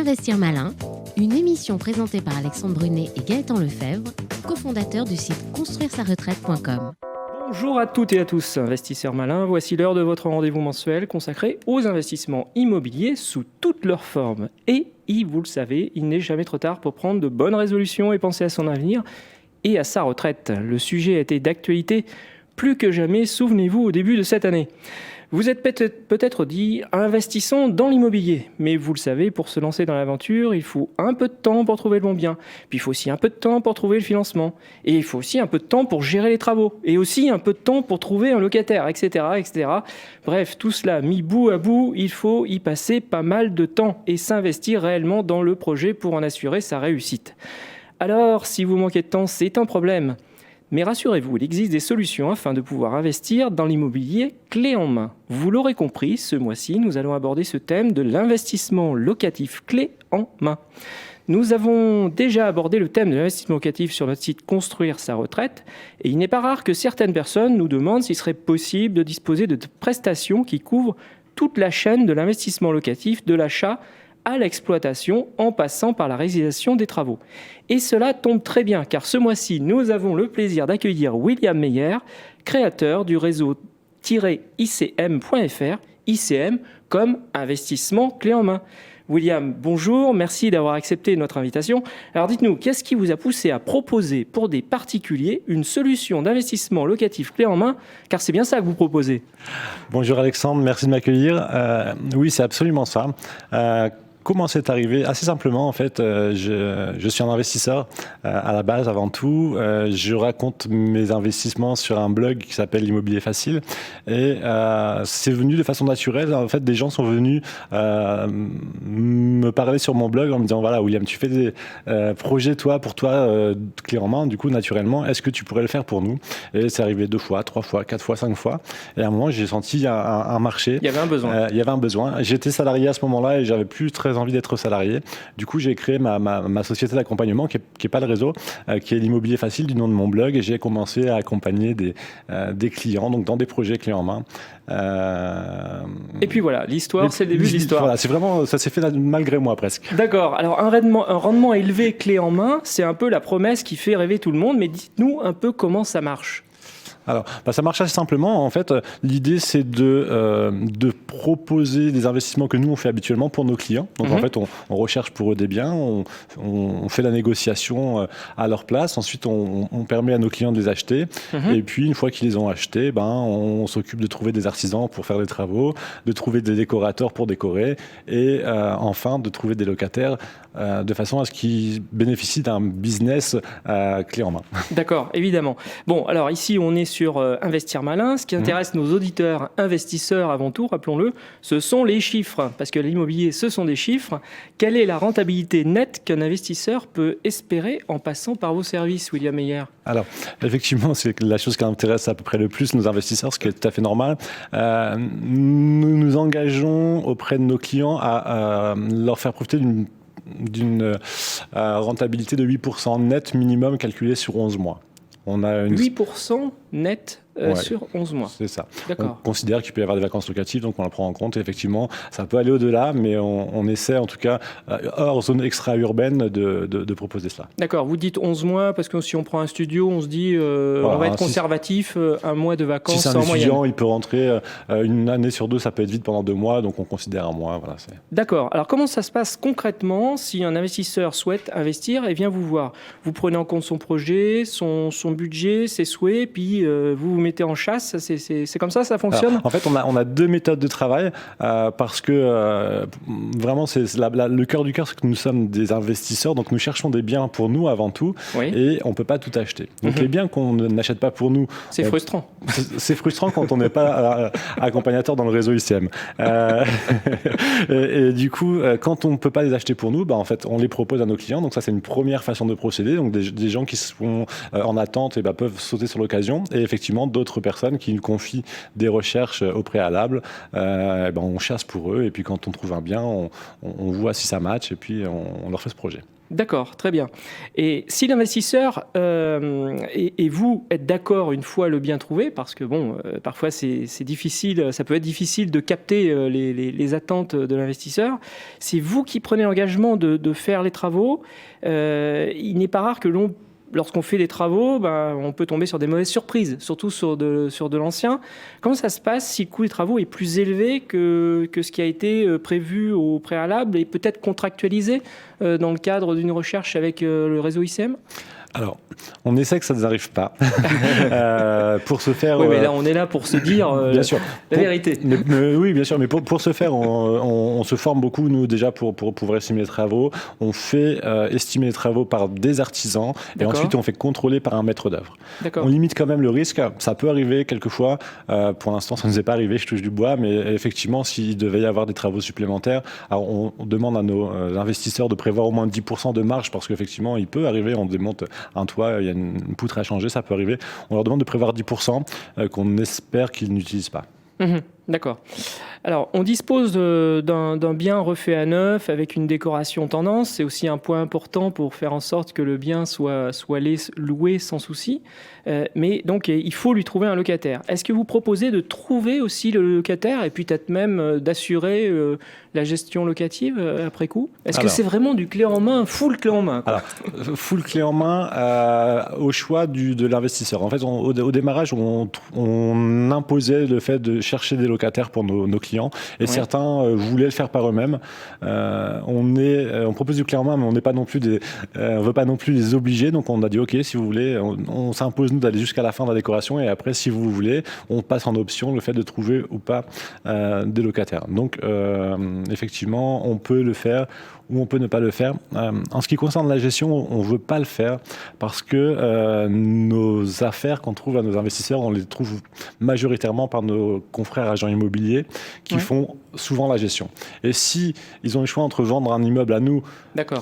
Investir Malin, une émission présentée par Alexandre Brunet et Gaëtan Lefebvre, cofondateurs du site construire-sa-retraite.com. Bonjour à toutes et à tous, investisseurs malins, voici l'heure de votre rendez-vous mensuel consacré aux investissements immobiliers sous toutes leurs formes. Et, vous le savez, il n'est jamais trop tard pour prendre de bonnes résolutions et penser à son avenir et à sa retraite. Le sujet a été d'actualité plus que jamais, souvenez-vous, au début de cette année. Vous êtes peut-être dit « investissons dans l'immobilier ». Mais vous le savez, pour se lancer dans l'aventure, il faut un peu de temps pour trouver le bon bien. Puis il faut aussi un peu de temps pour trouver le financement. Et il faut aussi un peu de temps pour gérer les travaux. Et aussi un peu de temps pour trouver un locataire, etc., etc. Bref, tout cela mis bout à bout, il faut y passer pas mal de temps et s'investir réellement dans le projet pour en assurer sa réussite. Alors, si vous manquez de temps, c'est un problème. Mais rassurez-vous, il existe des solutions afin de pouvoir investir dans l'immobilier clé en main. Vous l'aurez compris, ce mois-ci, nous allons aborder ce thème de l'investissement locatif clé en main. Nous avons déjà abordé le thème de l'investissement locatif sur notre site Construire sa retraite et il n'est pas rare que certaines personnes nous demandent s'il serait possible de disposer de prestations qui couvrent toute la chaîne de l'investissement locatif, de l'achat à l'exploitation en passant par la réalisation des travaux. Et cela tombe très bien car ce mois-ci, nous avons le plaisir d'accueillir William Meyer, créateur du réseau-icm.fr, ICM comme investissement clé en main. William, bonjour, merci d'avoir accepté notre invitation. Alors dites-nous, qu'est-ce qui vous a poussé à proposer pour des particuliers une solution d'investissement locatif clé en main, car c'est bien ça que vous proposez. Bonjour Alexandre, merci de m'accueillir. Oui, c'est absolument ça. Comment c'est arrivé? Assez simplement, en fait, je suis un investisseur à la base avant tout. Je raconte mes investissements sur un blog qui s'appelle L'Immobilier Facile. Et c'est venu de façon naturelle. En fait, des gens sont venus me parler sur mon blog en me disant, voilà, William, tu fais des projets, pour toi, clé en main. Du coup, naturellement, est-ce que tu pourrais le faire pour nous? Et c'est arrivé 2 fois, 3 fois, 4 fois, 5 fois. Et à un moment, j'ai senti un marché. Il y avait un besoin. Il y avait un besoin. J'étais salarié à ce moment-là et j'avais plus très envie d'être salarié. Du coup, j'ai créé ma société d'accompagnement qui est pas le réseau, qui est l'Immobilier Facile du nom de mon blog et j'ai commencé à accompagner des clients, donc dans des projets clés en main. Et puis voilà, l'histoire, c'est le début de l'histoire. Voilà, c'est vraiment, ça s'est fait malgré moi presque. D'accord. Alors un rendement élevé clé en main, c'est un peu la promesse qui fait rêver tout le monde, mais dites-nous un peu comment ça marche. Alors, ça marche assez simplement. En fait, l'idée, c'est de proposer des investissements que nous, on fait habituellement pour nos clients. Donc, en fait, on recherche pour eux des biens, on fait la négociation à leur place. Ensuite, on permet à nos clients de les acheter. Et puis, une fois qu'ils les ont achetés, on s'occupe de trouver des artisans pour faire des travaux, de trouver des décorateurs pour décorer et enfin, de trouver des locataires de façon à ce qu'ils bénéficient d'un business clé en main. D'accord, évidemment. Bon, alors ici, on est sur Investir Malin. Ce qui intéresse nos auditeurs investisseurs avant tout, rappelons-le, ce sont les chiffres. Parce que l'immobilier, ce sont des chiffres. Quelle est la rentabilité nette qu'un investisseur peut espérer en passant par vos services, William Meyer? Alors, effectivement, c'est la chose qui intéresse à peu près le plus nos investisseurs, ce qui est tout à fait normal. Nous nous engageons auprès de nos clients à leur faire profiter d'une rentabilité de 8% net minimum calculée sur 11 mois. On a 8% net sur 11 mois. C'est ça. D'accord. On considère qu'il peut y avoir des vacances locatives, donc on la prend en compte. Et effectivement, ça peut aller au-delà, mais on essaie en tout cas, hors zone extra-urbaine, de proposer cela. D'accord. Vous dites 11 mois, parce que si on prend un studio, on se dit on va être conservatif, un mois de vacances en moyenne. Si c'est un étudiant, il peut rentrer une année sur 2, ça peut être vite pendant 2 mois, donc on considère un mois. Voilà, D'accord. Alors comment ça se passe concrètement si un investisseur souhaite investir et vient vous voir? Vous prenez en compte son projet, son budget, ses souhaits, puis vous mettez en chasse, c'est comme ça fonctionne? Alors, en fait, on a 2 méthodes de travail parce que vraiment, c'est le cœur du cœur, c'est que nous sommes des investisseurs, donc nous cherchons des biens pour nous avant tout, et on ne peut pas tout acheter. Donc les biens qu'on n'achète pas pour nous... C'est frustrant. C'est frustrant quand on n'est pas accompagnateur dans le réseau ICM. Et du coup, quand on ne peut pas les acheter pour nous, en fait, on les propose à nos clients. Donc ça, c'est une première façon de procéder. Donc des gens qui sont en attente peuvent sauter sur l'occasion. Et effectivement, d'autres personnes qui nous confient des recherches au préalable. On chasse pour eux et puis quand on trouve un bien, on voit si ça match et puis on leur fait ce projet. D'accord, très bien. Et si l'investisseur et vous êtes d'accord une fois le bien trouvé, parce que parfois c'est difficile, ça peut être difficile de capter les attentes de l'investisseur, c'est vous qui prenez l'engagement de faire les travaux. Il n'est pas rare que lorsqu'on fait des travaux, on peut tomber sur des mauvaises surprises, surtout sur de l'ancien. Comment ça se passe si le coût des travaux est plus élevé que ce qui a été prévu au préalable et peut-être contractualisé dans le cadre d'une recherche avec le réseau ICM ? Alors, on essaie que ça ne nous arrive pas. Pour ce faire... Oui, mais là, on est là pour se dire bien sûr. La vérité. Oui, bien sûr, mais pour ce faire, on se forme beaucoup, nous, déjà, pour pouvoir estimer les travaux. On fait estimer les travaux par des artisans et ensuite, on fait contrôler par un maître d'œuvre. On limite quand même le risque. Ça peut arriver quelquefois. Pour l'instant, ça ne nous est pas arrivé, je touche du bois, mais effectivement, s'il devait y avoir des travaux supplémentaires, alors on demande à nos investisseurs de prévoir au moins 10% de marge parce qu'effectivement, il peut arriver, on démonte un toit, il y a une poutre à changer, ça peut arriver. On leur demande de prévoir 10% qu'on espère qu'ils n'utilisent pas. D'accord. Alors, on dispose d'un bien refait à neuf avec une décoration tendance. C'est aussi un point important pour faire en sorte que le bien soit loué sans souci. Mais donc, il faut lui trouver un locataire. Est-ce que vous proposez de trouver aussi le locataire et puis peut-être même d'assurer la gestion locative après coup ? Est-ce que c'est vraiment du clé en main, full clé en main, quoi ? Alors, full clé en main au choix de l'investisseur. En fait, au démarrage, on imposait le fait de chercher des locataires pour nos clients et certains voulaient le faire par eux-mêmes. On propose du clé en main, mais on n'est pas non plus on veut pas non plus les obliger. Donc, on a dit OK, si vous voulez, on s'impose nous d'aller jusqu'à la fin de la décoration et après, si vous voulez, on passe en option le fait de trouver ou pas des locataires. Donc, effectivement, on peut le faire ou on peut ne pas le faire. En ce qui concerne la gestion, on ne veut pas le faire parce que nos affaires qu'on trouve à nos investisseurs, on les trouve majoritairement par nos confrères agents immobiliers qui font souvent la gestion. Et si ils ont le choix entre vendre un immeuble à nous,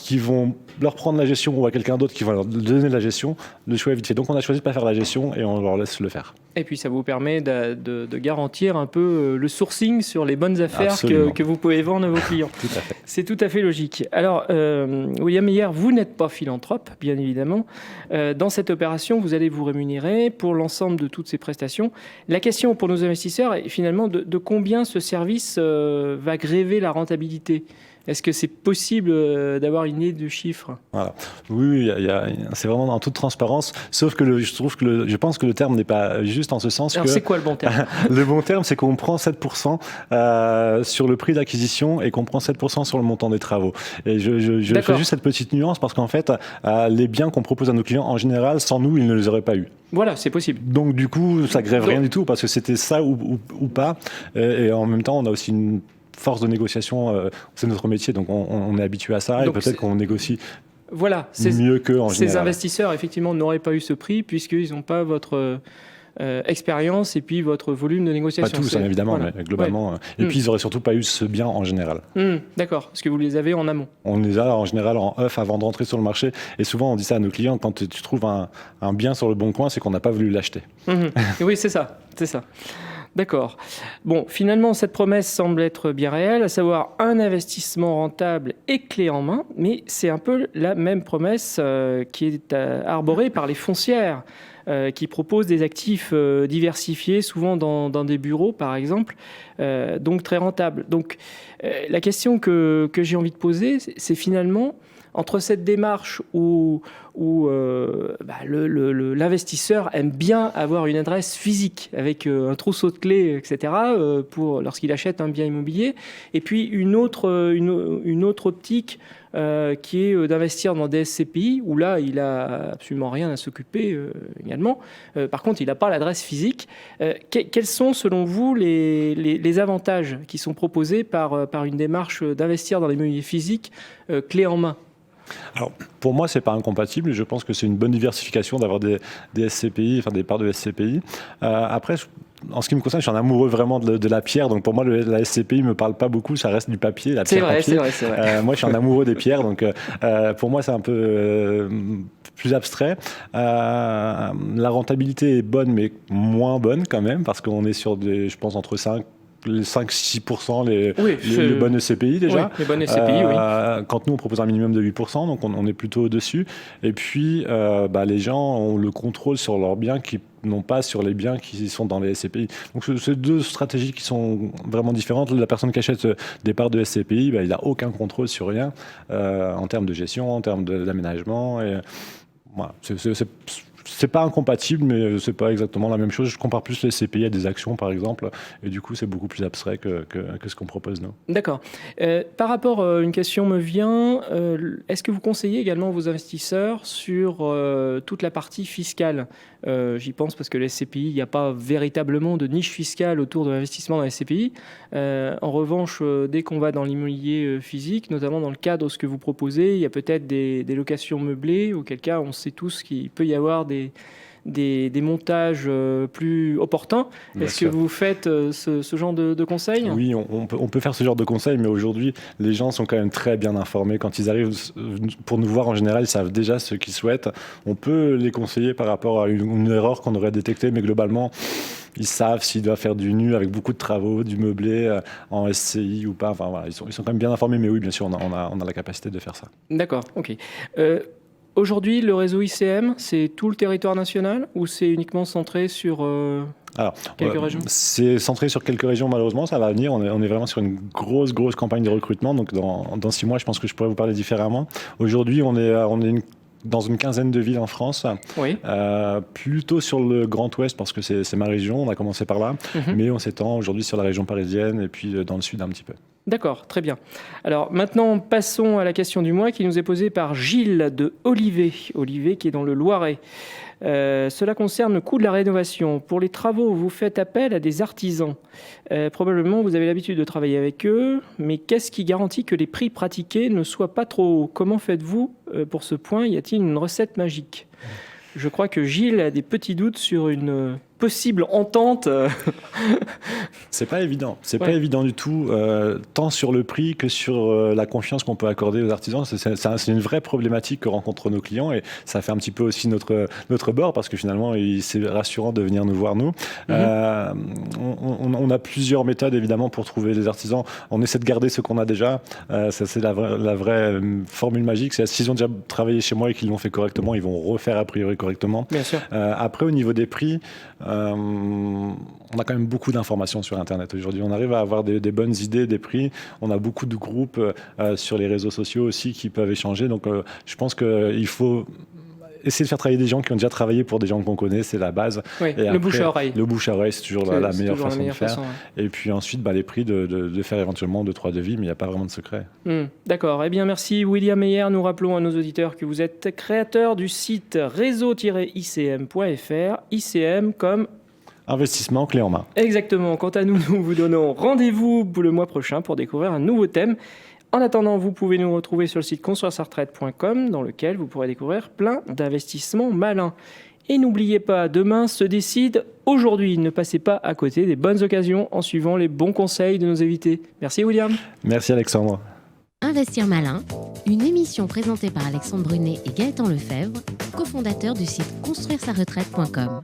qui vont leur prendre la gestion ou à quelqu'un d'autre qui va leur donner la gestion, le choix est vite fait. Donc on a choisi de ne pas faire la gestion et on leur laisse le faire. Et puis ça vous permet de garantir un peu le sourcing sur les bonnes affaires que vous pouvez vendre à vos clients. Tout à fait. C'est tout à fait logique. Alors, William Meyer, vous n'êtes pas philanthrope, bien évidemment. Dans cette opération, vous allez vous rémunérer pour l'ensemble de toutes ces prestations. La question pour nos investisseurs est finalement de combien ce service va gréver la rentabilité. Est-ce que c'est possible d'avoir une idée de chiffre ? Voilà. Oui, c'est vraiment en toute transparence. Sauf que je pense que le terme n'est pas juste en ce sens. Alors, c'est quoi le bon terme ? Le bon terme, c'est qu'on prend 7% sur le prix d'acquisition et qu'on prend 7% sur le montant des travaux. Et je fais juste cette petite nuance parce qu'en fait, les biens qu'on propose à nos clients, en général, sans nous, ils ne les auraient pas eus. Voilà, c'est possible. Donc du coup, ça grève rien du tout parce que c'était ça ou pas. Et en même temps, on a aussi une force de négociation, c'est notre métier, donc on est habitué à ça, donc et peut-être qu'on négocie mieux qu'en général. Ces investisseurs, effectivement, n'auraient pas eu ce prix puisqu'ils n'ont pas votre expérience et puis votre volume de négociation. Pas tous, évidemment, mais globalement. Et puis, ils n'auraient surtout pas eu ce bien en général. D'accord, parce que vous les avez en amont. On les a en général en œuf avant de rentrer sur le marché. Et souvent, on dit ça à nos clients, quand tu trouves un bien sur le bon coin, c'est qu'on n'a pas voulu l'acheter. Oui, c'est ça. D'accord. Bon, finalement, cette promesse semble être bien réelle, à savoir un investissement rentable et clé en main, mais c'est un peu la même promesse qui est arborée par les foncières qui proposent des actifs diversifiés, souvent dans des bureaux, par exemple, donc très rentables. Donc, la question que j'ai envie de poser, c'est finalement, entre cette démarche où l'investisseur aime bien avoir une adresse physique avec un trousseau de clés, etc., lorsqu'il achète un bien immobilier, et puis une autre optique qui est d'investir dans des SCPI, où là, il n'a absolument rien à s'occuper également. Par contre, il n'a pas l'adresse physique. Quels sont, selon vous, les avantages qui sont proposés par une démarche d'investir dans l'immobilier physique clé en main ? Alors, pour moi, c'est pas incompatible. Je pense que c'est une bonne diversification d'avoir des SCPI, enfin des parts de SCPI. Après, en ce qui me concerne, je suis un amoureux vraiment de la pierre. Donc pour moi, la SCPI me parle pas beaucoup. Ça reste du papier, la pierre papier. C'est vrai. Moi, je suis un amoureux des pierres. Donc pour moi, c'est un peu plus abstrait. La rentabilité est bonne, mais moins bonne quand même, parce qu'on est sur je pense, entre 5-6% les bonnes SCPI déjà. Oui, les bonnes SCPI, oui. Quand nous, on propose un minimum de 8%, donc on est plutôt au-dessus. Et puis, les gens ont le contrôle sur leurs biens qui n'ont pas sur les biens qui sont dans les SCPI. Donc, c'est deux stratégies qui sont vraiment différentes. La personne qui achète des parts de SCPI, il n'a aucun contrôle sur rien en termes de gestion, en termes d'aménagement. Et, voilà, c'est pas incompatible, mais c'est pas exactement la même chose. Je compare plus les SCPI à des actions, par exemple, et du coup, c'est beaucoup plus abstrait que ce qu'on propose nous. D'accord. Par rapport, une question me vient. Est-ce que vous conseillez également vos investisseurs sur toute la partie fiscale ? J'y pense parce que les SCPI, il n'y a pas véritablement de niche fiscale autour de l'investissement dans les SCPI. En revanche, dès qu'on va dans l'immobilier physique, notamment dans le cadre de ce que vous proposez, il y a peut-être des locations meublées, auquel cas on sait tous qu'il peut y avoir des montages plus opportuns. Est-ce que vous faites ce genre de conseils ? Oui, on peut faire ce genre de conseils, mais aujourd'hui, les gens sont quand même très bien informés. Quand ils arrivent pour nous voir, en général, ils savent déjà ce qu'ils souhaitent. On peut les conseiller par rapport à une erreur qu'on aurait détectée, mais globalement, ils savent s'ils doivent faire du nu avec beaucoup de travaux, du meublé en SCI ou pas. Enfin, voilà, ils sont quand même bien informés, mais oui, bien sûr, on a la capacité de faire ça. D'accord, ok. Aujourd'hui, le réseau ICM, c'est tout le territoire national ou c'est uniquement centré sur quelques régions ? C'est centré sur quelques régions, malheureusement, ça va venir. On est vraiment sur une grosse campagne de recrutement. Donc, dans 6 mois, je pense que je pourrais vous parler différemment. Aujourd'hui, on est dans une quinzaine de villes en France, oui. Plutôt sur le Grand Ouest, parce que c'est ma région, on a commencé par là, mais on s'étend aujourd'hui sur la région parisienne et puis dans le sud un petit peu. D'accord, très bien. Alors maintenant, passons à la question du mois qui nous est posée par Gilles de Olivet qui est dans le Loiret. Cela concerne le coût de la rénovation. Pour les travaux, vous faites appel à des artisans. Probablement, vous avez l'habitude de travailler avec eux, mais qu'est-ce qui garantit que les prix pratiqués ne soient pas trop hauts ? Comment faites-vous pour ce point ? Y a-t-il une recette magique ? Je crois que Gilles a des petits doutes sur une possible entente. C'est pas évident. Pas évident du tout, tant sur le prix que sur la confiance qu'on peut accorder aux artisans. C'est une vraie problématique que rencontrent nos clients et ça fait un petit peu aussi notre bord parce que finalement, c'est rassurant de venir nous voir, nous. On a plusieurs méthodes, évidemment, pour trouver des artisans. On essaie de garder ce qu'on a déjà. Ça, c'est la vraie formule magique. C'est s'ils ont déjà travaillé chez moi et qu'ils l'ont fait correctement, ils vont refaire a priori correctement. Bien sûr. Après, au niveau des prix, on a quand même beaucoup d'informations sur Internet aujourd'hui. On arrive à avoir des bonnes idées des prix. On a beaucoup de groupes sur les réseaux sociaux aussi qui peuvent échanger. Donc, je pense qu'il faut essayer de faire travailler des gens qui ont déjà travaillé pour des gens qu'on connaît, c'est la base. Oui, et le bouche à oreille. Le bouche à oreille, c'est toujours la meilleure façon de faire. Et puis ensuite, les prix de faire éventuellement 2-3 devis, mais il n'y a pas vraiment de secret. D'accord. Eh bien, merci William Meyer. Nous rappelons à nos auditeurs que vous êtes créateur du site réseau-icm.fr. ICM comme investissement clé en main. Exactement. Quant à nous, nous vous donnons rendez-vous le mois prochain pour découvrir un nouveau thème. En attendant, vous pouvez nous retrouver sur le site construire-sa-retraite.com dans lequel vous pourrez découvrir plein d'investissements malins. Et n'oubliez pas, demain se décide aujourd'hui. Ne passez pas à côté des bonnes occasions en suivant les bons conseils de nos invités. Merci William. Merci Alexandre. Investir malin, une émission présentée par Alexandre Brunet et Gaëtan Lefebvre, cofondateurs du site construire-sa-retraite.com.